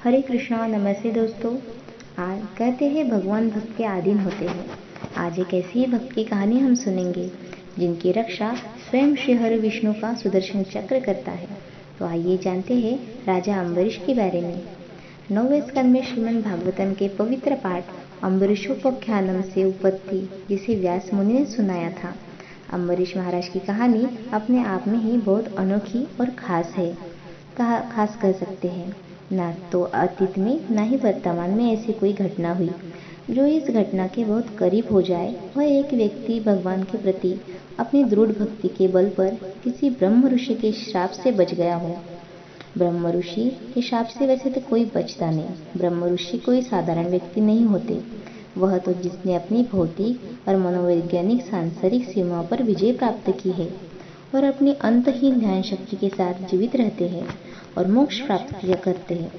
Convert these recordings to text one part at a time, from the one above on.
हरे कृष्णा। नमस्ते दोस्तों। आज कहते हैं भगवान भक्त के अधीन होते हैं। आज एक ऐसी ही भक्त की कहानी हम सुनेंगे जिनकी रक्षा स्वयं श्री हरि विष्णु का सुदर्शन चक्र करता है। तो आइए जानते हैं राजा अम्बरीश के बारे में। 9वें स्कंद में श्रीमद् भागवतम के पवित्र पाठ अम्बरीशोपाख्यानम से उत्पत्ति, जिसे व्यास मुनि ने सुनाया था। अम्बरीश महाराज की कहानी अपने आप में ही बहुत अनोखी और खास है। खास कह सकते हैं। ना तो अतीत में ना ही वर्तमान में ऐसी कोई घटना हुई जो इस घटना के बहुत करीब हो जाए। वह एक व्यक्ति भगवान के प्रति अपनी दृढ़ भक्ति के बल पर किसी ब्रह्म ऋषि के श्राप से बच गया हो। ब्रह्म ऋषि के श्राप से वैसे तो कोई बचता नहीं। ब्रह्म ऋषि कोई साधारण व्यक्ति नहीं होते। वह तो जिसने अपनी भौतिक और मनोवैज्ञानिक सांसारिक सीमाओं पर विजय प्राप्त की है और अपनी अंतहीन ध्यान शक्ति के साथ जीवित रहते हैं और मोक्ष प्राप्त करते हैं।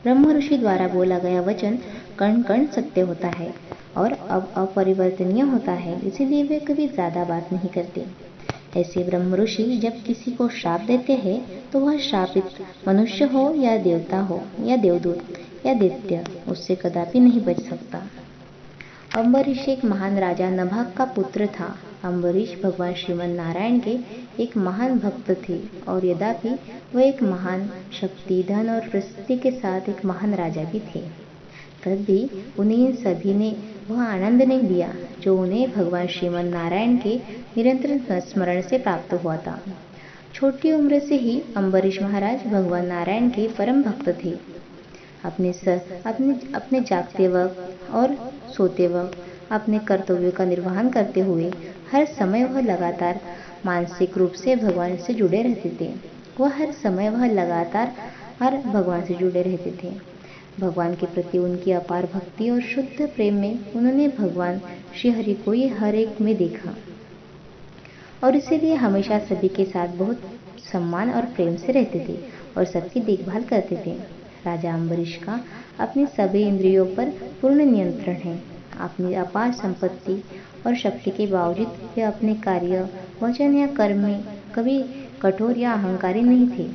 ब्रह्म ऋषि द्वारा बोला गया वचन कण कण सत्य होता है और अब अपरिवर्तनीय होता है, इसीलिए वे कभी ज्यादा बात नहीं करते। ऐसे ब्रह्म ऋषि जब किसी को श्राप देते हैं तो वह श्रापित मनुष्य हो या देवता हो या देवदूत या दैत्य, उससे कदापि नहीं बच सकता। अम्बरीश एक महान राजा नभाग का पुत्र था। अम्बरीश भगवान श्रीमन नारायण के एक महान भक्त थे और यद्यपि वह एक महान शक्ति, धन और प्रसिद्धि के साथ एक महान राजा भी थे, तब भी उन्हें सभी ने वह आनंद नहीं दिया जो उन्हें भगवान श्रीमन नारायण के निरंतर स्मरण से प्राप्त हुआ था। छोटी उम्र से ही अम्बरीश महाराज भगवान नारायण के परम भक्त थे। अपने जागते वक्त और सोते वक्त अपने कर्तव्यों का निर्वहन करते हुए हर समय वह लगातार मानसिक रूप से भगवान से जुड़े रहते थे। भगवान के प्रति उनकी अपार भक्ति और शुद्ध प्रेम में उन्होंने भगवान श्री हरि को ही हर एक में देखा और इसीलिए हमेशा सभी के साथ बहुत सम्मान और प्रेम से रहते थे और सबकी देखभाल करते थे। राजा अम्बरीश का अपनी सभी इंद्रियों पर पूर्ण नियंत्रण है। अपनी अपार संपत्ति और शक्ति के बावजूद वे अपने कार्य, वचन या कर्म में कभी कठोर या अहंकारी नहीं थे।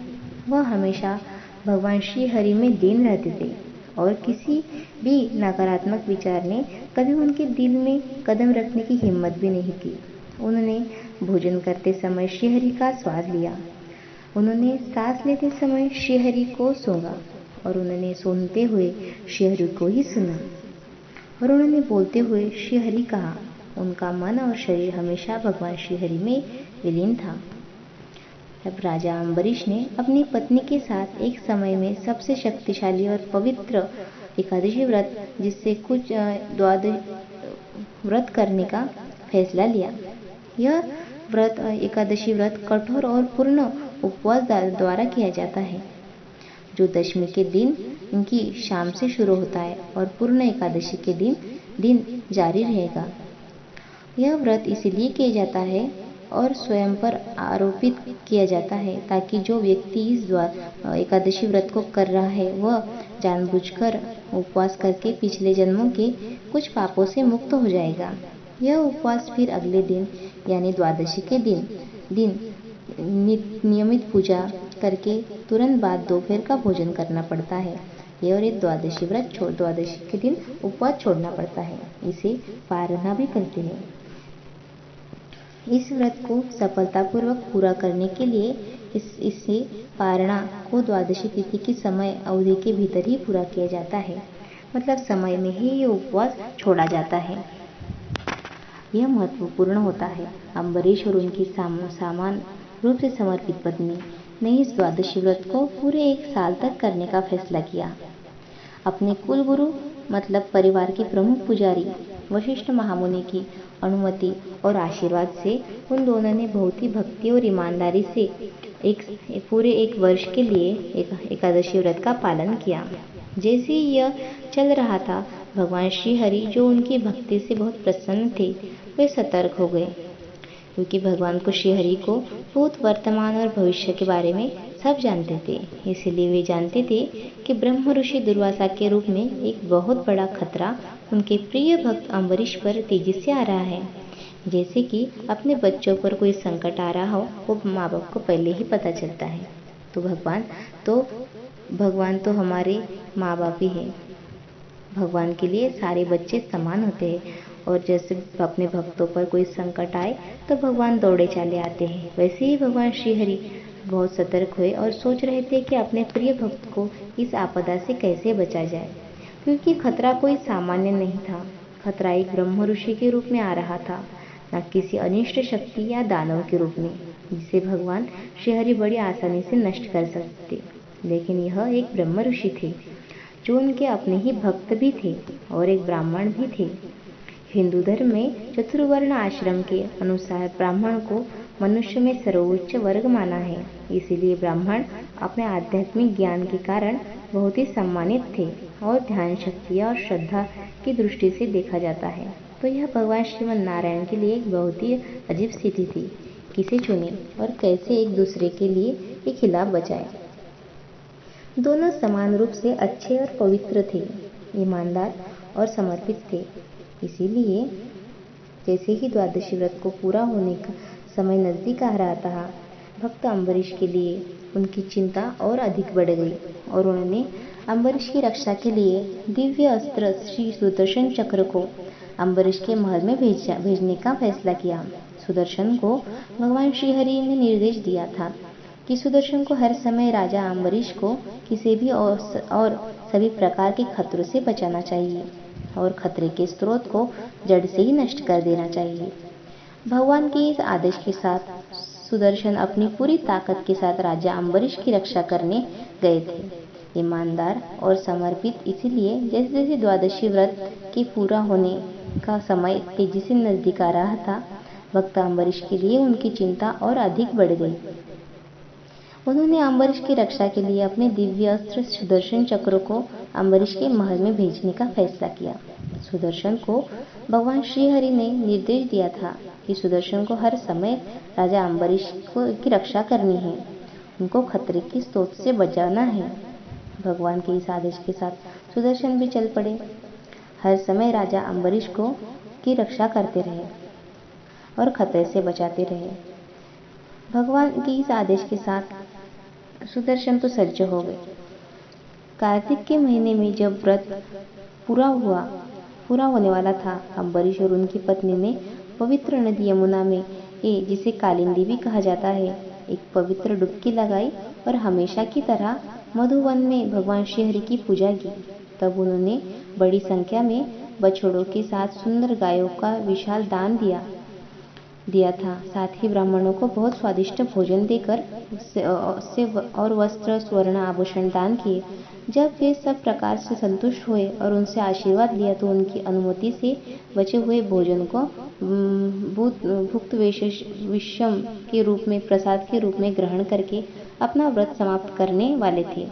वह हमेशा भगवान श्री हरि में लीन रहते थे और किसी भी नकारात्मक विचार ने कभी उनके दिल में कदम रखने की हिम्मत भी नहीं की। उन्होंने भोजन करते समय श्री हरि का स्वाद लिया, उन्होंने सांस लेते समय श्री हरि को सूंघा और उन्होंने सूंघते हुए श्री हरि को ही सुना और उन्होंने बोलते हुए श्री हरि कहा। उनका मन और शरीर हमेशा भगवान श्री हरि में विलीन था। अब राजा अम्बरीश ने अपनी पत्नी के साथ एक समय में सबसे शक्तिशाली और पवित्र एकादशी व्रत, जिससे कुछ द्वादश व्रत करने का फैसला लिया। यह व्रत एकादशी व्रत कठोर और पूर्ण उपवास द्वारा किया जाता है, जो दशमी के दिन इनकी शाम से शुरू होता है और पूर्ण एकादशी के दिन जारी रहेगा। यह व्रत इसलिए किया जाता है और स्वयं पर आरोपित किया जाता है ताकि जो व्यक्ति इस एकादशी व्रत को कर रहा है वह जानबूझकर उपवास करके पिछले जन्मों के कुछ पापों से मुक्त हो जाएगा। यह उपवास फिर अगले दिन यानी द्वादशी के दिन नियमित पूजा करके तुरंत बाद दोपहर का भोजन करना पड़ता है। और एक द्वादशी के दिन उपवास छोड़ना पड़ता है। इसे पारणा भी कहते हैं। इस व्रत को सफलतापूर्वक पूरा करने के लिए इससे पारणा को द्वादशी तिथि की समय अवधि के भीतर ही पूरा किया जाता है, मतलब समय में ही ये उपवास छोड़ा जाता है। यह महत्वपूर्ण होता है। अम्बरीश और उनकी समान रूप से समर्पित पत्नी ने इस द्वादशी व्रत को पूरे 1 साल तक करने का फैसला किया। अपने कुल गुरु मतलब परिवार के प्रमुख पुजारी वशिष्ठ महामुनि की अनुमति और आशीर्वाद से उन दोनों ने बहुत ही भक्ति और ईमानदारी से पूरे 1 वर्ष के लिए एकादशी व्रत का पालन किया। जैसे ही यह चल रहा था, भगवान श्री हरि जो उनकी भक्ति से बहुत प्रसन्न थे, वे सतर्क हो गए, क्योंकि भगवान को श्री हरि को भूत, वर्तमान और भविष्य के बारे में सब जानते थे। इसलिए वे जानते थे कि ब्रह्म ऋषि दुर्वासा के रूप में एक बहुत बड़ा खतरा उनके प्रिय भक्त अम्बरीश पर तेजी से आ रहा है। जैसे कि अपने बच्चों पर कोई संकट आ रहा हो, वो माँ बाप को पहले ही पता चलता है। तो भगवान तो भगवान तो हमारे माँ बाप ही है। भगवान के लिए सारे बच्चे समान होते हैं और जैसे अपने भक्तों पर कोई संकट आए तो भगवान दौड़े चले आते हैं, वैसे ही भगवान श्री हरि बहुत सतर्क हुए और सोच रहे थे कि अपने प्रिय भक्त को इस आपदा से कैसे बचा जाए, क्योंकि खतरा कोई सामान्य नहीं था। खतरा एक ब्रह्म ऋषि के रूप में आ रहा था, न किसी अनिष्ट शक्ति या दानव के रूप में, जिसे भगवान श्री हरि बड़ी आसानी से नष्ट कर सकते। लेकिन यह एक ब्रह्म ऋषि थे जो उनके अपने ही भक्त भी थे और एक ब्राह्मण भी थे। हिंदू धर्म में चतुर्वर्ण आश्रम के अनुसार ब्राह्मण को मनुष्य में सर्वोच्च वर्ग माना है, इसीलिए ब्राह्मण अपने आध्यात्मिक ज्ञान के कारण बहुत ही सम्मानित थे और ध्यान शक्ति और श्रद्धा की दृष्टि से देखा जाता है। तो यह भगवान श्रीमन नारायण के लिए एक बहुत ही अजीब स्थिति थी, किसे चुने और कैसे एक दूसरे के लिए एक खिलाफ बचाए। दोनों समान रूप से अच्छे और पवित्र थे, ईमानदार और समर्पित थे। इसीलिए जैसे ही द्वादशी व्रत को पूरा होने का समय नजदीक आ रहा था, भक्त अम्बरीश के लिए उनकी चिंता और अधिक बढ़ गई और उन्होंने अम्बरीश की रक्षा के लिए दिव्य अस्त्र श्री सुदर्शन चक्र को अम्बरीश के महल में भेजने का फैसला किया। सुदर्शन को भगवान श्री हरि ने निर्देश दिया था कि सुदर्शन को हर समय राजा अम्बरीश को किसी भी और सभी प्रकार के खतरों से बचाना चाहिए और खतरे के स्रोत को जड़ से ही नष्ट कर देना चाहिए। भगवान के इस आदेश के साथ सुदर्शन अपनी पूरी ताकत के साथ राजा अम्बरीश की रक्षा करने गए थे, ईमानदार और समर्पित। इसीलिए जैसे जैसे द्वादशी व्रत के पूरा होने का समय तेजी से नजदीक आ रहा था, भक्त अम्बरीश के लिए उनकी चिंता और अधिक बढ़ गई। उन्होंने अम्बरीश की रक्षा के लिए अपने दिव्य अस्त्र सुदर्शन चक्र को अम्बरीश के महल में भेजने का फैसला किया। सुदर्शन को भगवान श्री हरि ने निर्देश दिया था कि सुदर्शन को हर समय राजा अम्बरीश की रक्षा करनी है, उनको खतरे की स्रोत से बचाना है। भगवान के इस आदेश के साथ सुदर्शन भी चल पड़े, हर समय राजा अम्बरीश की रक्षा करते रहे और खतरे से बचाते रहे। भगवान के इस आदेश के साथ सुदर्शन तो सज्ज हो गए। कार्तिक के महीने में जब व्रत पूरा होने वाला था, अम्बरीश और उनकी पत्नी ने पवित्र नदी यमुना में, जिसे कालिंदी भी कहा जाता है, एक पवित्र डुबकी लगाई और हमेशा की तरह मधुवन में भगवान श्री हरि की पूजा की। तब उन्होंने बड़ी संख्या में बछड़ों के साथ सुंदर गायों का विशाल दान दिया था। साथ ही ब्राह्मणों को बहुत स्वादिष्ट भोजन देकर और वस्त्र स्वर्ण आभूषण दान किए। जब वे सब प्रकार से संतुष्ट हुए और उनसे आशीर्वाद लिया तो उनकी अनुमति से बचे हुए भोजन को भुक्त विषम के रूप में, प्रसाद के रूप में ग्रहण करके अपना व्रत समाप्त करने वाले थे।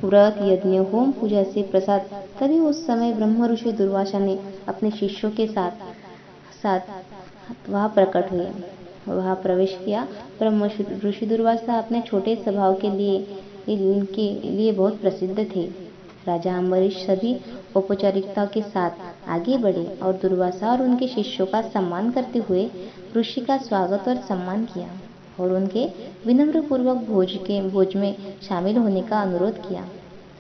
व्रत, यज्ञ, होम, पूजा से प्रसाद तभी उस समय ब्रह्म ऋषि दुर्वासा ने अपने शिष्यों के साथ वहां प्रकट हुए, वहां प्रवेश किया। ब्रह्म ऋषि दुर्वासा अपने छोटे स्वभाव के लिए बहुत प्रसिद्ध थे। राजा अम्बरीश सभी औपचारिकता के साथ आगे बढ़े और दुर्वासा और उनके शिष्यों का सम्मान करते हुए ऋषि का स्वागत और सम्मान किया और उनके विनम्र पूर्वक भोज में शामिल होने का अनुरोध किया।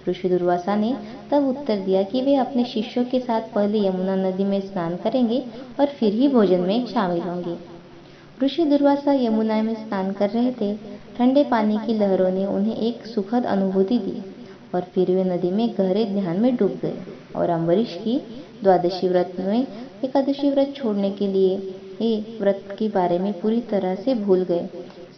ऋषि दुर्वासा ने तब उत्तर दिया कि वे अपने शिष्यों के साथ पहले यमुना नदी में स्नान करेंगे और फिर ही भोजन में शामिल होंगे। ऋषि दुर्वासा यमुना में स्नान कर रहे थे। ठंडे पानी की लहरों ने उन्हें एक सुखद अनुभूति दी और फिर वे नदी में गहरे ध्यान में डूब गए और अम्बरीश की द्वादशी व्रत में एकादशी व्रत छोड़ने के लिए व्रत के बारे में पूरी तरह से भूल गए।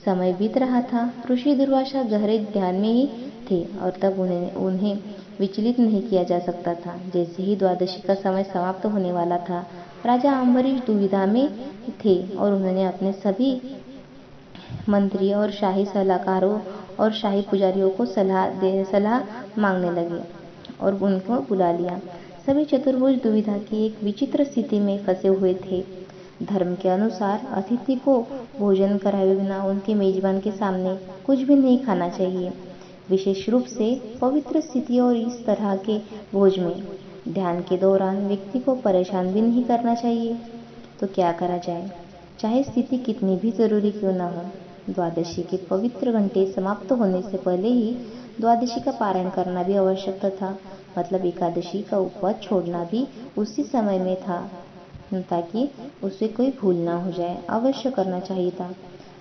समय बीत रहा था, ऋषि दुर्वासा गहरे ध्यान में ही थे और तब उन्हें विचलित नहीं किया जा सकता था। जैसे ही द्वादशी का समय समाप्त होने वाला था, राजा अम्बरीश दुविधा में थे और उन्होंने अपने सभी मंत्री और शाही सलाहकारों और शाही पुजारियों को सलाह मांगने लगे और उनको बुला लिया। सभी चतुर्भुज दुविधा की एक विचित्र स्थिति में फंसे हुए थे। धर्म के अनुसार अतिथि को भोजन कराए बिना उनके मेजबान के सामने कुछ भी नहीं खाना चाहिए, विशेष रूप से पवित्र स्थिति और इस तरह के भोज में ध्यान के दौरान व्यक्ति को परेशान भी नहीं करना चाहिए। तो क्या करा जाए, चाहे स्थिति कितनी भी जरूरी क्यों ना हो। द्वादशी के पवित्र घंटे समाप्त होने से पहले ही द्वादशी का पारण करना भी आवश्यक था, मतलब एकादशी का उपवास छोड़ना भी उसी समय में था, ताकि उसे कोई भूल ना हो जाए। अवश्य करना चाहिए था।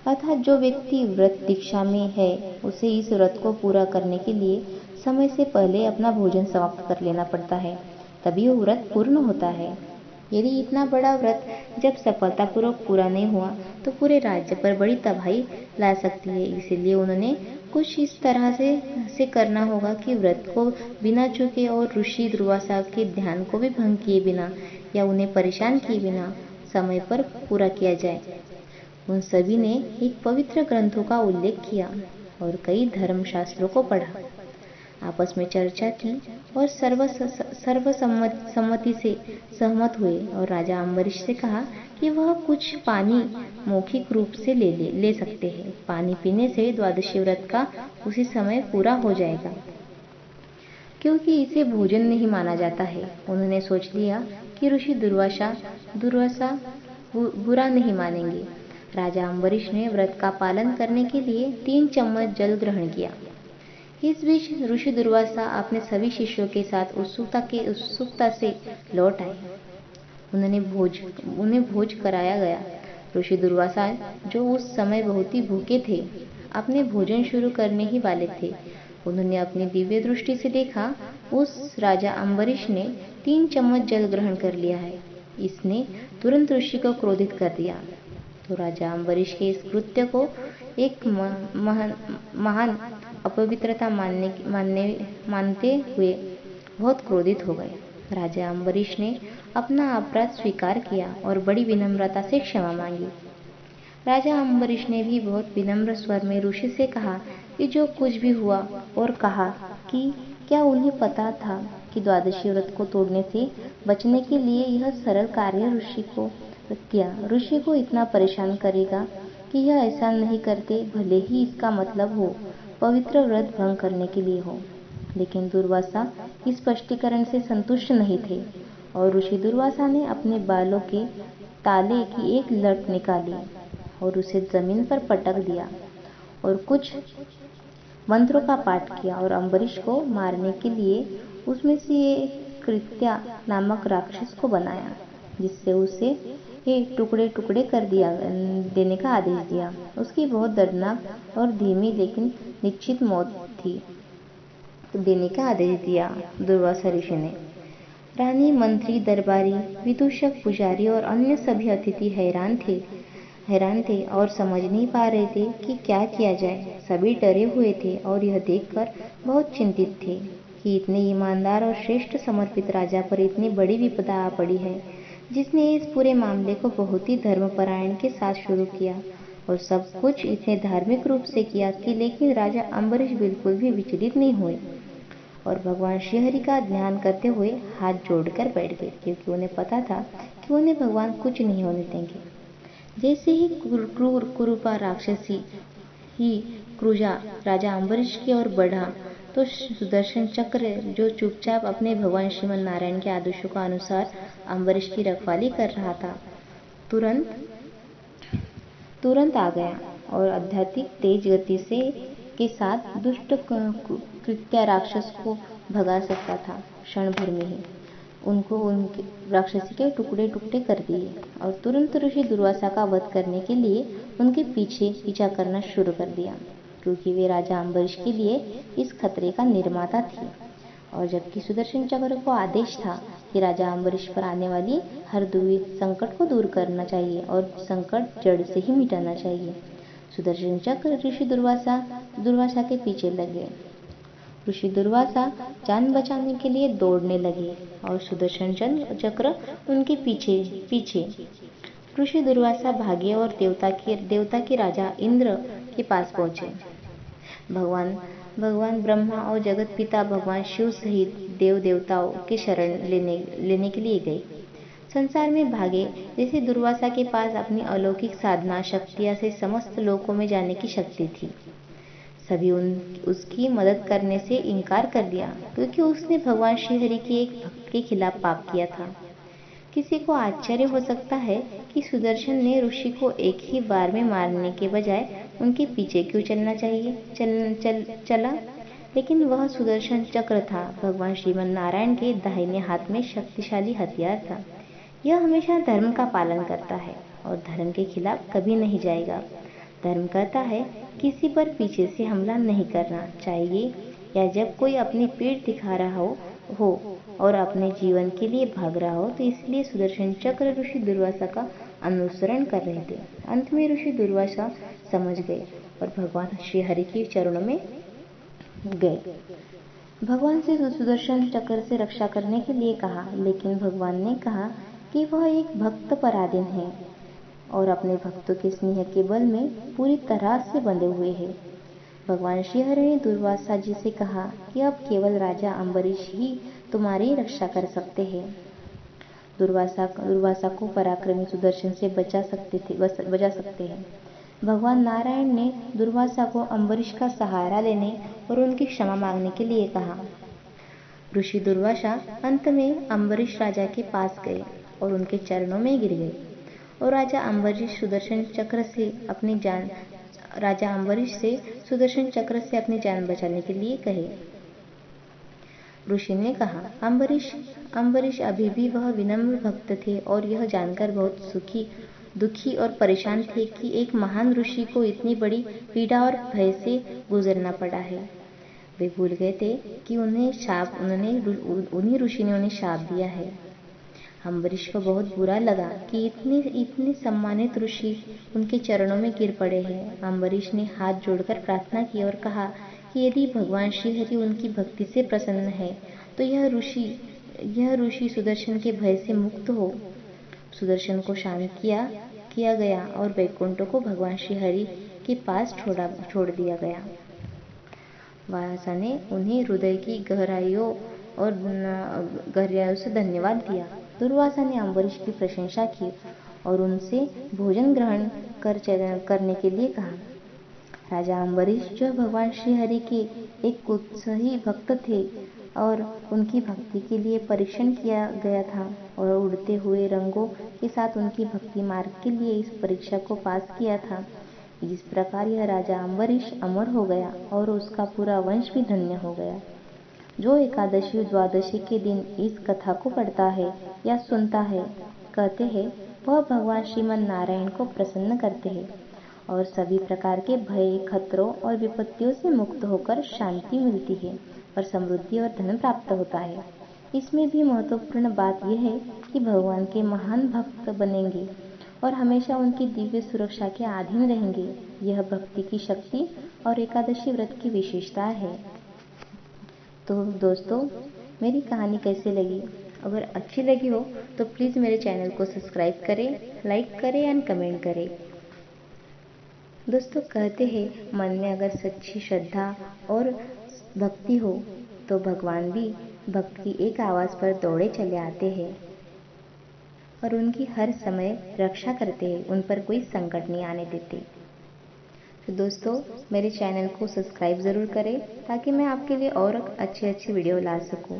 अर्थात जो व्यक्ति व्रत दीक्षा में है, उसे इस व्रत को पूरा करने के लिए समय से पहले अपना भोजन समाप्त कर लेना पड़ता है, तभी वो व्रत पूर्ण होता है। यदि इतना बड़ा व्रत जब सफलतापूर्वक पूरा नहीं हुआ तो पूरे राज्य पर बड़ी तबाही ला सकती है। इसीलिए उन्होंने कुछ इस तरह से करना होगा कि व्रत को बिना चूके और ऋषि दुर्वासा के ध्यान को भी भंग किए बिना या उन्हें परेशान किए बिना समय पर पूरा किया जाए। उन सभी ने एक पवित्र ग्रंथों का उल्लेख किया और कई धर्मशास्त्रों को पढ़ा, आपस में चर्चा की और सर्वसम्मति से सहमत हुए और राजा अम्बरीश से कहा कि वह कुछ पानी मौखिक रूप से ले सकते हैं। पानी पीने से द्वादशी व्रत का उसी समय पूरा हो जाएगा, क्योंकि इसे भोजन नहीं माना जाता है। उन्होंने सोच लिया कि ऋषि दुर्वासा बुरा नहीं मानेंगे। राजा अम्बरीश ने व्रत का पालन करने के लिए 3 चम्मच जल ग्रहण किया। इस बीच ऋषि दुर्वासा अपने सभी शिष्यों के साथ उत्सुकता से लौट आए। उन्हें भोज कराया गया। ऋषि दुर्वासा, जो उस समय बहुत ही भूखे थे, अपने भोजन शुरू करने ही वाले थे। उन्होंने अपनी दिव्य दृष्टि से देखा, उस राजा अम्बरीश ने 3 चम्मच जल ग्रहण कर लिया है। इसने तुरंत ऋषि को क्रोधित कर दिया। तो राजा अम्बरीश के इस कृत्य को एक महान अपवित्रता मानते हुए बहुत क्रोधित हो गए। राजा अम्बरीश ने अपना अपराध स्वीकार किया और बड़ी विनम्रता से क्षमा मांगी। राजा अम्बरीश ने भी बहुत विनम्र स्वर में ऋषि से कहा कि जो कुछ भी हुआ, और कहा कि क्या उन्हें पता था कि द्वादशी व्रत को तोड़ने से बचने के लिए यह सरल कार्य ऋषि को इतना परेशान करेगा कि यह ऐसा नहीं करते, भले ही इसका मतलब हो पवित्र व्रत भंग करने के लिए हो। लेकिन दुर्वासा इस स्पष्टीकरण से संतुष्ट नहीं थे और ऋषि दुर्वासा ने अपने बालों के ताले की एक लट निकाली और उसे जमीन पर पटक दिया और कुछ मंत्रों का पाठ किया और अम्बरीश को मारने के लिए उसमें से एक कृत्या नामक राक्षस को बनाया, जिससे उसे टुकड़े टुकड़े कर देने का आदेश दिया। उसकी बहुत दर्दनाक और धीमी लेकिन निश्चित मौत थी देने का आदेश दिया। दुर्वासा ऋषि ने रानी, मंत्री, दरबारी, विदूषक, पुजारी और अन्य सभी अतिथि हैरान थे और समझ नहीं पा रहे थे कि क्या किया जाए। सभी डरे हुए थे और यह देखकर बहुत चिंतित थे कि इतने ईमानदार और श्रेष्ठ समर्पित राजा पर इतनी बड़ी विपदा आ पड़ी है, जिसने इस पूरे मामले को बहुत ही धर्मपरायण के साथ शुरू किया और सब कुछ इतने धार्मिक रूप से किया कि लेकिन राजा अम्बरीश बिल्कुल भी विचलित नहीं हुए और भगवान श्रीहरि का ध्यान करते हुए हाथ जोड़कर बैठ गए, क्योंकि उन्हें पता था कि उन्हें भगवान कुछ नहीं होने देंगे। जैसे ही क्रूर कुरूपा राक्षसी ही क्रूजा राजा अम्बरीश की ओर बढ़ा, तो सुदर्शन चक्र, जो चुपचाप अपने भगवान श्रीमन नारायण के आदेशों का अनुसार अम्बरीश की रखवाली कर रहा था, तुरंत आ गया और आध्यात्मिक तेज गति के साथ दुष्ट कृत्या राक्षस को भगा सकता था। क्षण भर में ही उनके राक्षसी के टुकड़े टुकड़े कर दिए और तुरंत ऋषि दुर्वासा का वध करने के लिए उनके पीछा करना शुरू कर दिया, क्योंकि वे राजा अम्बरीश के लिए इस खतरे का निर्माता थे। और जबकि सुदर्शन चक्र को आदेश था कि राजा अम्बरीश पर आने वाली हर संकट को दूर करना चाहिए और संकट जड़ से ही मिटाना चाहिए, सुदर्शन चक्र ऋषि दुर्वासा के पीछे लगे। ऋषि दुर्वासा जान बचाने के लिए दौड़ने लगे और सुदर्शन चक्र उनके पीछे। ऋषि दुर्वासा भागे और देवता के राजा इंद्र के पास पहुंचे। भगवान ब्रह्मा और जगत पिता भगवान शिव सहित देव देवताओं के शरण लेने के लिए गए। संसार में भागे, जैसे दुर्वासा के पास अपनी अलौकिक साधना शक्तियां से समस्त लोकों में जाने की शक्ति थी। सभी उसकी मदद करने से इनकार कर दिया, क्योंकि उसने भगवान श्रीहरि की एक भक्त के खिलाफ पाप किया था। किसी को आश्चर्य हो सकता है कि सुदर्शन ने ऋषि को एक ही बार में मारने के बजाय उनके पीछे क्यों चलना चाहिए चला। लेकिन वह सुदर्शन चक्र था, भगवान श्रीमन नारायण के दाहिने हाथ में शक्तिशाली हथियार था। यह हमेशा धर्म का पालन करता है और धर्म के खिलाफ कभी नहीं जाएगा। धर्म कहता है किसी पर पीछे से हमला नहीं करना चाहिए, या जब कोई अपनी पीठ दिखा रहा हो और अपने जीवन के लिए भाग रहा हो तो इसलिए सुदर्शन चक्र ऋषि दुर्वासा का अनुसरण कर रहे थे। अंत में ऋषि दुर्वासा समझ गए और भगवान श्री हरि के चरणों में गए। भगवान से सुदर्शन चक्र से रक्षा करने के लिए कहा, लेकिन भगवान ने कहा कि वह एक भक्त पराधीन है और अपने भक्तों के स्नेह के बल में पूरी तरह से बंधे हुए हैं। भगवान श्रीहरि ने दुर्वासा जी से कहा कि अब केवल राजा अम्बरीश ही तुम्हारी रक्षा कर सकते हैं। दुर्वासा को पराक्रमी सुदर्शन से बचा सकते हैं। भगवान नारायण ने दुर्वासा को अम्बरीश का सहारा लेने और उनकी क्षमा मांगने के लिए कहा। ऋषि दुर्वासा अंत में अम्बरीश राजा के पास गए और उनके चरणों में गिर गए और राजा अम्बरीश से सुदर्शन चक्र से अपनी जान बचाने के लिए कहे। ऋषि ने कहा, अम्बरीश अभी भी वह विनम्र भक्त थे और यह जानकर बहुत दुखी और परेशान थे कि एक महान ऋषि को इतनी बड़ी पीड़ा और भय से गुजरना पड़ा है। वे भूल गए थे कि उन्हीं ऋषि ने उन्हें शाप दिया है। अम्बरीश को बहुत बुरा लगा कि इतने सम्मानित ऋषि उनके चरणों में गिर पड़े हैं। अम्बरीश ने हाथ जोड़कर प्रार्थना की और कहा कि यदि भगवान श्रीहरि उनकी भक्ति से प्रसन्न है तो यह ऋषि सुदर्शन के भय से मुक्त हो। सुदर्शन को शांत किया गया और वैकुंठ को भगवान श्रीहरि के पास छोड़ दिया गया। वासा ने उन्हें हृदय की गहराइयों से धन्यवाद दिया। दुर्वासा ने अम्बरीश की प्रशंसा की और उनसे भोजन ग्रहण करने के लिए कहा। राजा अम्बरीश, जो भगवान श्रीहरि के एक उत्साही भक्त थे और उनकी भक्ति के लिए परीक्षण किया गया था और उड़ते हुए रंगों के साथ उनकी भक्ति मार्ग के लिए इस परीक्षा को पास किया था, इस प्रकार यह राजा अम्बरीश अमर हो गया और उसका पूरा वंश भी धन्य हो गया। जो एकादशी द्वादशी के दिन इस कथा को पढ़ता है या सुनता है, कहते हैं वह भगवान श्रीमन नारायण को प्रसन्न करते हैं और सभी प्रकार के भय, खतरों और विपत्तियों से मुक्त होकर शांति मिलती है और समृद्धि और धन प्राप्त होता है। इसमें भी महत्वपूर्ण बात यह है कि भगवान के महान भक्त बनेंगे और हमेशा उनकी दिव्य सुरक्षा के अधीन रहेंगे। यह भक्ति की शक्ति और एकादशी व्रत की विशेषता है। तो दोस्तों, मेरी कहानी कैसी लगी? अगर अच्छी लगी हो तो प्लीज़ मेरे चैनल को सब्सक्राइब करें, लाइक करें एंड कमेंट करें। दोस्तों, कहते हैं मन में अगर सच्ची श्रद्धा और भक्ति हो तो भगवान भी भक्त की एक आवाज़ पर दौड़े चले आते हैं और उनकी हर समय रक्षा करते हैं, उन पर कोई संकट नहीं आने देते। तो दोस्तों, मेरे चैनल को सब्सक्राइब ज़रूर करें ताकि मैं आपके लिए और अच्छी वीडियो ला सकूं।